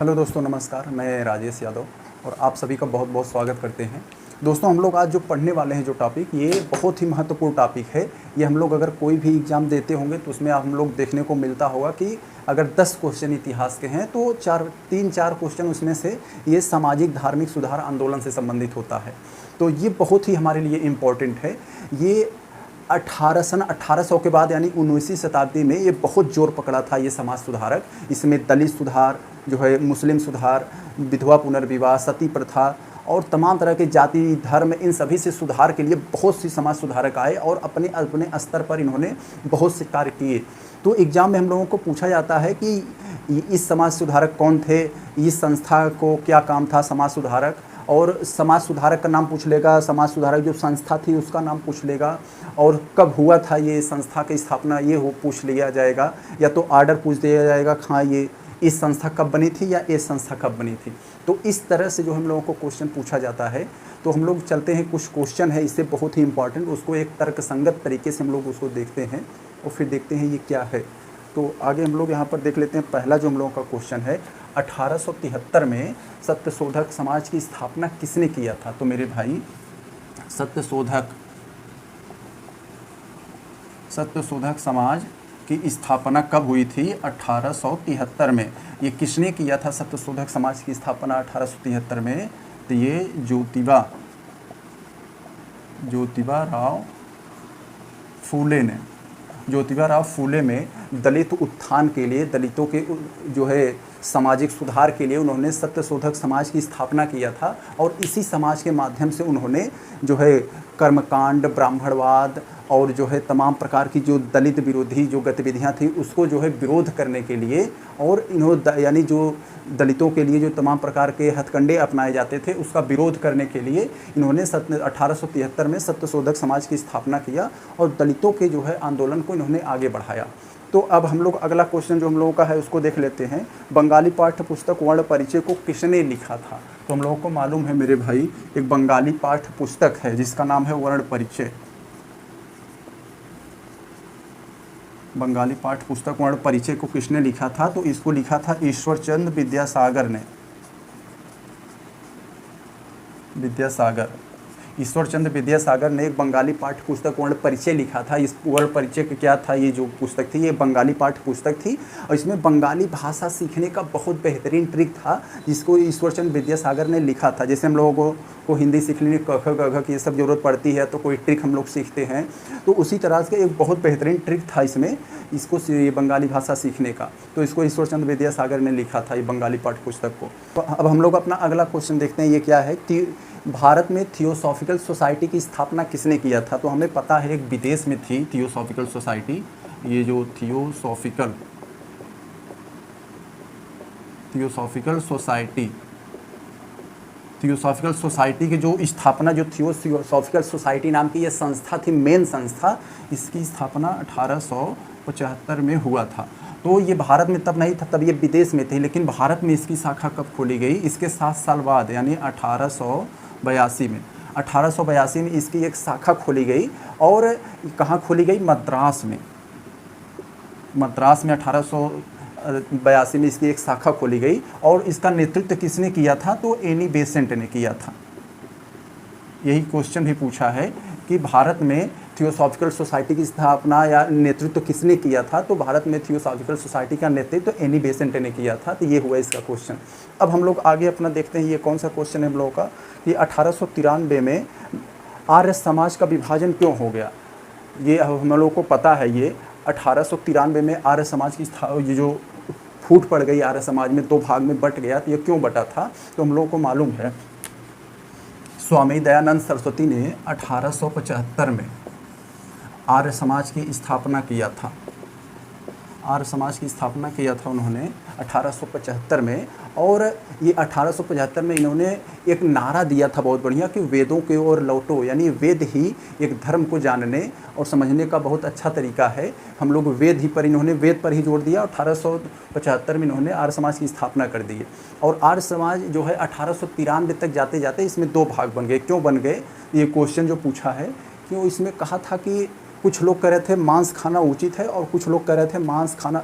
Hello दोस्तों, नमस्कार। मैं राजेश यादव और आप सभी का बहुत बहुत स्वागत करते हैं। दोस्तों, हम लोग आज जो पढ़ने वाले हैं जो टॉपिक, ये बहुत ही महत्वपूर्ण टॉपिक है। ये हम लोग अगर कोई भी एग्ज़ाम देते होंगे तो उसमें हम लोग देखने को मिलता होगा कि अगर 10 क्वेश्चन इतिहास के हैं तो 3-4 क्वेश्चन उसमें से ये सामाजिक धार्मिक सुधार आंदोलन से संबंधित होता है। तो ये बहुत ही हमारे लिए इम्पोर्टेंट है। ये 1800 के बाद यानी 19वीं शताब्दी में ये बहुत जोर पकड़ा था ये समाज सुधारक। इसमें दलित सुधार जो है, मुस्लिम सुधार, विधवा पुनर्विवाह, सती प्रथा और तमाम तरह के जाति धर्म, इन सभी से सुधार के लिए बहुत सी समाज सुधारक आए और अपने अपने स्तर पर इन्होंने बहुत से कार्य किए। तो एग्ज़ाम में हम लोगों को पूछा जाता है कि इस समाज सुधारक कौन थे, इस संस्था को क्या काम था समाज सुधारक, और समाज सुधारक का नाम पूछ लेगा, समाज सुधारक जो संस्था थी उसका नाम पूछ लेगा, और कब हुआ था ये संस्था की स्थापना ये पूछ लिया जाएगा, या तो आर्डर पूछ दिया जाएगा, हाँ ये इस संस्था कब बनी थी या ये संस्था कब बनी थी। तो इस तरह से जो हम लोगों को क्वेश्चन पूछा जाता है। तो हम लोग चलते हैं, कुछ क्वेश्चन है इससे बहुत ही इंपॉर्टेंट, उसको एक तर्कसंगत तरीके से हम लोग उसको देखते हैं और फिर देखते हैं ये क्या है। तो आगे हम लोग यहाँ पर देख लेते हैं। पहला जो हम लोगों का क्वेश्चन है, 1873 में सत्यशोधक समाज की स्थापना किसने किया था? तो मेरे भाई, सत्यशोधक समाज की स्थापना कब हुई थी? 1873 में। ये किसने किया था सत्यशोधक समाज की स्थापना 1873 में? तो ये ज्योतिबा राव फूले में दलित उत्थान के लिए, दलितों के जो है सामाजिक सुधार के लिए उन्होंने सत्यशोधक समाज की स्थापना किया था। और इसी समाज के माध्यम से उन्होंने जो है कर्मकांड, ब्राह्मणवाद और जो है तमाम प्रकार की जो दलित विरोधी जो गतिविधियां थी उसको जो है विरोध करने के लिए, और इन्होंने यानी जो दलितों के लिए जो तमाम प्रकार के हथकंडे अपनाए जाते थे उसका विरोध करने के लिए इन्होंने 1873 में सत्यशोधक समाज की स्थापना किया और दलितों के जो है आंदोलन को इन्होंने आगे बढ़ाया। तो अब हम लोग अगला क्वेश्चन जो हम लोगों का है उसको देख लेते हैं। बंगाली पाठ्य पुस्तक वर्ण परिचय को किसने लिखा था? तो हम लोगों को मालूम है मेरे भाई, एक बंगाली पाठ्य पुस्तक है जिसका नाम है वर्ण परिचय। बंगाली पाठ्य पुस्तक वर्ण परिचय को किसने लिखा था? तो इसको लिखा था ईश्वरचंद विद्यासागर ने। ईश्वरचंद विद्यासागर ने एक बंगाली पाठ्य पुस्तक वर्ण परिचय लिखा था। इस वर्ण परिचय का क्या था? ये जो पुस्तक थी ये बंगाली पाठ्य पुस्तक थी और इसमें बंगाली भाषा सीखने का बहुत बेहतरीन ट्रिक था जिसको ईश्वरचंद विद्यासागर ने लिखा था। जैसे हम लोगों को हिंदी सीखने में क ख ग घ की ये सब ज़रूरत पड़ती है तो कोई ट्रिक हम लोग सीखते हैं, तो उसी तरह से एक बहुत बेहतरीन ट्रिक था इसमें, इसको ये बंगाली भाषा सीखने का। तो इसको ईश्वरचंद विद्यासागर ने लिखा था ये बंगाली पाठ्य पुस्तक को। तो अब हम लोग अपना अगला क्वेश्चन देखते हैं। ये क्या है? भारत में थियोसॉफिकल सोसाइटी की स्थापना किसने किया था? तो हमें पता है एक विदेश में थी थियोसॉफिकल सोसाइटी। ये जो थियोसॉफिकल सोसाइटी की जो स्थापना, जो थियोसॉफिकल सोसाइटी नाम की ये संस्था थी, मेन संस्था, इसकी स्थापना 1875 में हुआ था। तो ये भारत में तब नहीं था, तब ये विदेश में थी, लेकिन भारत में इसकी शाखा कब खोली गई? इसके 7 साल बाद यानी 1882 में। 1882 में इसकी एक शाखा खोली गई। और कहाँ खोली गई? मद्रास में 1882 में इसकी एक शाखा खोली गई। और इसका नेतृत्व किसने किया था? तो एनी बेसेंट ने किया था। यही क्वेश्चन भी पूछा है कि भारत में थियोसॉफिकल सोसाइटी की स्थापना या नेतृत्व किसने किया था? तो भारत में थियोसॉफिकल सोसाइटी का नेतृत्व एनी बेसेंट ने किया था। तो ये हुआ इसका क्वेश्चन। अब हम लोग आगे अपना देखते हैं ये कौन सा क्वेश्चन है हम लोगों का। कि 1893 में आर्य समाज का विभाजन क्यों हो गया? ये हम लोगों को पता है। ये 1893 में आर्य समाज की ये जो फूट पड़ गई आर्य समाज में, 2 भाग में बट गया। तो ये क्यों बटा था? तो हम लोगों को मालूम है स्वामी दयानंद सरस्वती ने 1875 में आर्य समाज की स्थापना किया था। आर्य समाज की स्थापना किया था उन्होंने 1875 में। और ये 1875 में इन्होंने एक नारा दिया था बहुत बढ़िया कि वेदों की ओर लौटो, यानी वेद ही एक धर्म को जानने और समझने का बहुत अच्छा तरीका है। हम लोग इन्होंने वेद पर ही जोर दिया। 1875 में इन्होंने आर्य समाज की स्थापना कर दी। और आर्य समाज जो है 1893 तक जाते जाते इसमें 2 भाग बन गए। क्यों बन गए? ये क्वेश्चन जो पूछा है, क्यों इसमें कहा था कि कुछ लोग कह रहे थे मांस खाना उचित है और कुछ लोग कह रहे थे मांस खाना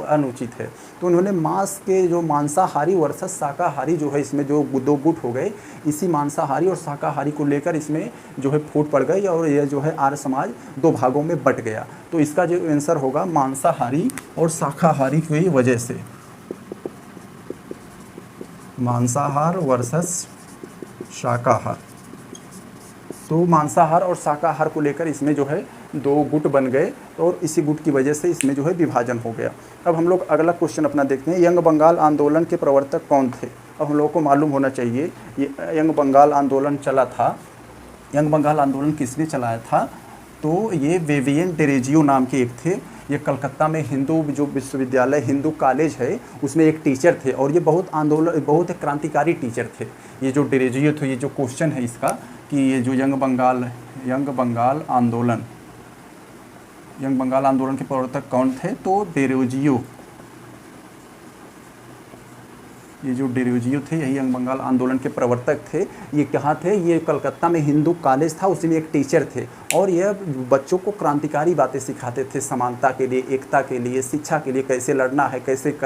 अनुचित है। तो उन्होंने मांस के जो मांसाहारी वर्सेस शाकाहारी जो है इसमें जो दो गुट हो गए, इसी मांसाहारी और शाकाहारी को लेकर इसमें जो है फूट पड़ गई और यह जो है आर्य समाज दो भागों में बट गया। तो इसका जो आंसर होगा मांसाहारी और शाकाहारी की वजह से, मांसाहार वर्सेस शाकाहार। तो मांसाहार और शाकाहार को लेकर इसमें जो है दो गुट बन गए और इसी गुट की वजह से इसमें जो है विभाजन हो गया। अब हम लोग अगला क्वेश्चन अपना देखते हैं, यंग बंगाल आंदोलन के प्रवर्तक कौन थे। अब हम लोगों को मालूम होना चाहिए ये यंग बंगाल आंदोलन चला था, यंग बंगाल आंदोलन किसने चलाया था, तो ये विवियन डेरोजियो नाम के एक थे। ये कलकत्ता में हिंदू जो विश्वविद्यालय हिंदू कॉलेज है उसमें एक टीचर थे और ये बहुत क्रांतिकारी टीचर थे। ये जो डेरोजियो थे, ये जो क्वेश्चन है इसका कि ये जो यंग बंगाल आंदोलन के प्रवर्तक कौन थे, तो डेरोजियो, ये जो डेरोजियो थे यही यंग बंगाल आंदोलन के प्रवर्तक थे। ये कहाँ थे, ये कलकत्ता में हिंदू कॉलेज था, उसी में एक टीचर थे और ये बच्चों को क्रांतिकारी बातें सिखाते थे, समानता के लिए, एकता के लिए, शिक्षा के लिए, कैसे लड़ना है, कैसे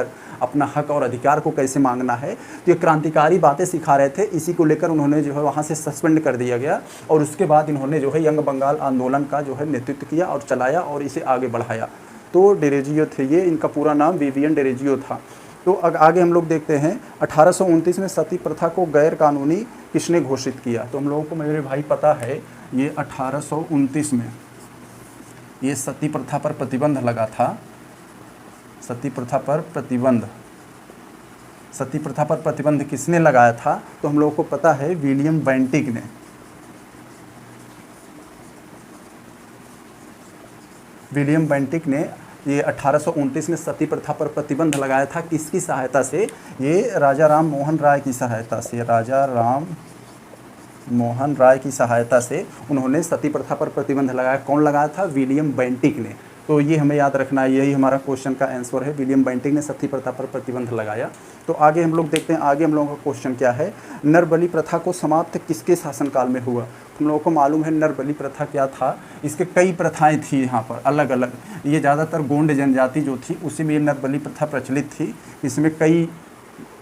अपना हक और अधिकार को कैसे मांगना है। तो ये क्रांतिकारी बातें सिखा रहे थे। इसी को लेकर उन्होंने जो है वहाँ से सस्पेंड कर दिया गया और उसके बाद इन्होंने जो है यंग बंगाल आंदोलन का जो है नेतृत्व किया और चलाया और इसे आगे बढ़ाया। तो डेरोजियो थे ये, इनका पूरा नाम विवियन डेरोजियो था। तो आगे हम लोग देखते हैं 1829 में सती प्रथा को गैर कानूनी किसने घोषित किया। तो हम लोगों को मेरे भाई पता है ये 1829 में ये सती प्रथा पर प्रतिबंध लगा था। सती प्रथा पर प्रतिबंध किसने लगाया था, तो हम लोगों को पता है विलियम बेंटिक ने। विलियम बेंटिक ने ये 1829 में सती प्रथा पर प्रतिबंध लगाया था। किसकी सहायता से, ये राजा राम मोहन राय की सहायता से, राजा राम मोहन राय की सहायता से उन्होंने सती प्रथा पर प्रतिबंध लगाया। कौन लगाया था, विलियम बेंटिक ने। तो ये हमें याद रखना है, यही हमारा क्वेश्चन का आंसर है, विलियम बेंटिक ने सती प्रथा पर प्रतिबंध लगाया। तो आगे हम लोग देखते हैं, आगे हम लोगों का क्वेश्चन क्या है, नरबलि प्रथा को समाप्त किसके शासनकाल में हुआ। हम लोगों को मालूम है नरबलि प्रथा क्या था, इसके कई प्रथाएं थी यहाँ पर अलग अलग। ये ज़्यादातर गोंड जनजाति जो थी उसी में ये नरबलि प्रथा प्रचलित थी। इसमें कई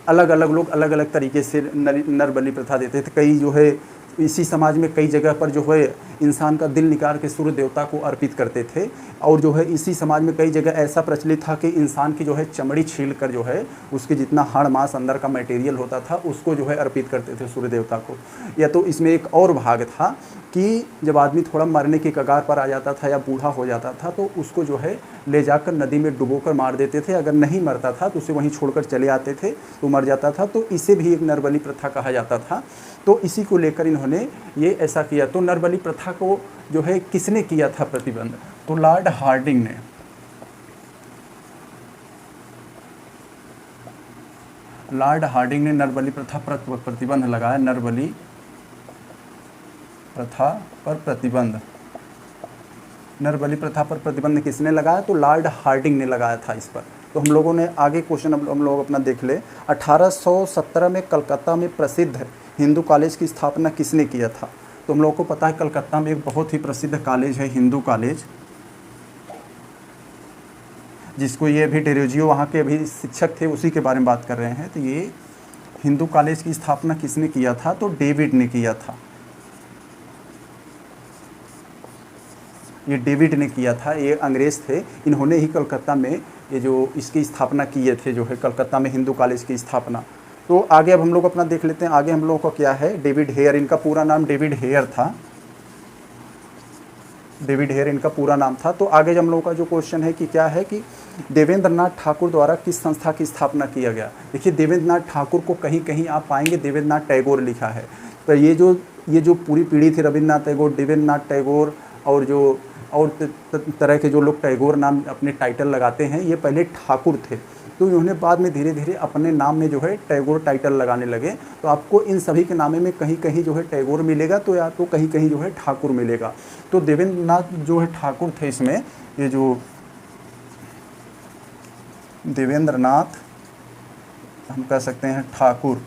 अलग अलग लोग अलग अलग तरीके से नरबलि प्रथा देते थे। कई जो है इसी समाज में कई जगह पर जो है इंसान का दिल निकाल के सूर्य देवता को अर्पित करते थे और जो है इसी समाज में कई जगह ऐसा प्रचलित था कि इंसान की जो है चमड़ी छील कर जो है उसके जितना हाड़ मांस अंदर का मटेरियल होता था उसको जो है अर्पित करते थे सूर्य देवता को। या तो इसमें एक और भाग था कि जब आदमी थोड़ा मरने की कगार पर आ जाता था या बूढ़ा हो जाता था तो उसको जो है ले जाकर नदी में डुबोकर मार देते थे। अगर नहीं मरता था तो उसे वहीं छोड़कर चले आते थे, तो मर जाता था, तो इसे भी एक नरबलि प्रथा कहा जाता था। तो इसी को लेकर इन्होंने ये ऐसा किया। तो नरबलि प्रथा को जो है किसने किया था प्रतिबंध, तो लॉर्ड हार्डिंग ने। लॉर्ड हार्डिंग ने नरबलि प्रथा पर प्रतिबंध लगाया। नरबलि प्रथा पर प्रतिबंध, नरबलि प्रथा पर प्रतिबंध किसने लगाया, तो लॉर्ड हार्डिंग ने लगाया था इस पर। तो हम लोगों ने आगे क्वेश्चन हम लोग अपना देख ले, 1817 में कलकत्ता में प्रसिद्ध हिंदू कॉलेज की स्थापना किसने किया था। तो हम लोगों को पता है कलकत्ता में एक बहुत ही प्रसिद्ध कॉलेज है हिंदू कॉलेज, जिसको ये भी डेरोजियो वहाँ के अभी शिक्षक थे उसी के बारे में बात कर रहे हैं। तो ये हिंदू कॉलेज की स्थापना किसने किया था, तो डेविड ने किया था। ये डेविड ने किया था, ये अंग्रेज़ थे, इन्होंने ही कलकत्ता में ये जो इसकी स्थापना किए थे, जो है कलकत्ता में हिंदू कॉलेज की स्थापना। तो आगे अब हम लोग अपना देख लेते हैं, आगे हम लोगों का क्या है, डेविड हेयर, इनका पूरा नाम डेविड हेयर था। डेविड हेयर इनका पूरा नाम था। तो आगे हम लोगों का जो क्वेश्चन है कि क्या है कि देवेंद्र नाथ ठाकुर द्वारा किस संस्था की स्थापना किया गया। देखिए देवेंद्र नाथ ठाकुर को कहीं कहीं आप पाएंगे देवेंद्र नाथ टैगोर लिखा है। तो ये जो पूरी पीढ़ी थी, रविन्द्रनाथ टैगोर, देवेंद्र नाथ टैगोर और तरह के जो लोग टैगोर नाम अपने टाइटल लगाते हैं, ये पहले ठाकुर थे। तो उन्होंने बाद में धीरे धीरे अपने नाम में जो है टैगोर टाइटल लगाने लगे। तो आपको इन सभी के नामे में कहीं कहीं जो है टैगोर मिलेगा, तो या तो कहीं कहीं जो है ठाकुर मिलेगा। तो देवेंद्र नाथ जो है ठाकुर थे, इसमें ये जो देवेंद्र नाथ हम कह सकते हैं ठाकुर,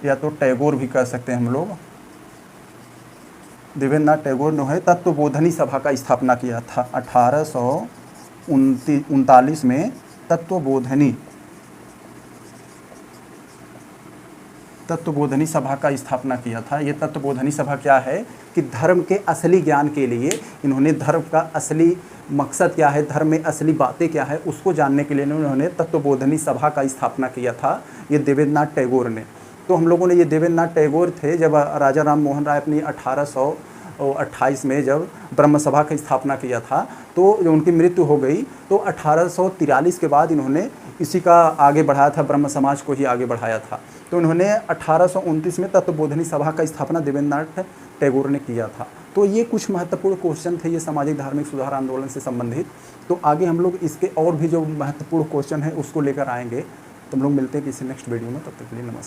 या तो टैगोर भी कह सकते हैं हम लोग। देवेंद्रनाथ टैगोर ने तत्वबोधनी सभा का स्थापना किया था 1839 में। तत्वबोधनी सभा का स्थापना किया था। ये तत्वबोधनी सभा क्या है कि धर्म के असली ज्ञान के लिए इन्होंने, धर्म का असली मकसद क्या है, धर्म में असली बातें क्या है, उसको जानने के लिए इन्होंने तत्वबोधनी सभा का स्थापना किया था, ये देवेंद्रनाथ टैगोर ने। तो हम लोगों ने, ये देवेंद्रनाथ टैगोर थे जब राजा राम मोहन राय अपनी 1828 में जब ब्रह्म सभा की स्थापना किया था, तो जब उनकी मृत्यु हो गई तो 1843 के बाद इन्होंने इसी का आगे बढ़ाया था, ब्रह्म समाज को ही आगे बढ़ाया था। तो इन्होंने 1829 में तत्वबोधनी सभा का स्थापना देवेंद्रनाथ टैगोर ने किया था। तो ये कुछ महत्वपूर्ण क्वेश्चन थे ये सामाजिक धार्मिक सुधार आंदोलन से संबंधित। तो आगे हम लोग इसके और भी जो महत्वपूर्ण क्वेश्चन है उसको लेकर आएंगे। तो हम लोग मिलते हैं किसी नेक्स्ट वीडियो में, तब तक के लिए नमस्कार।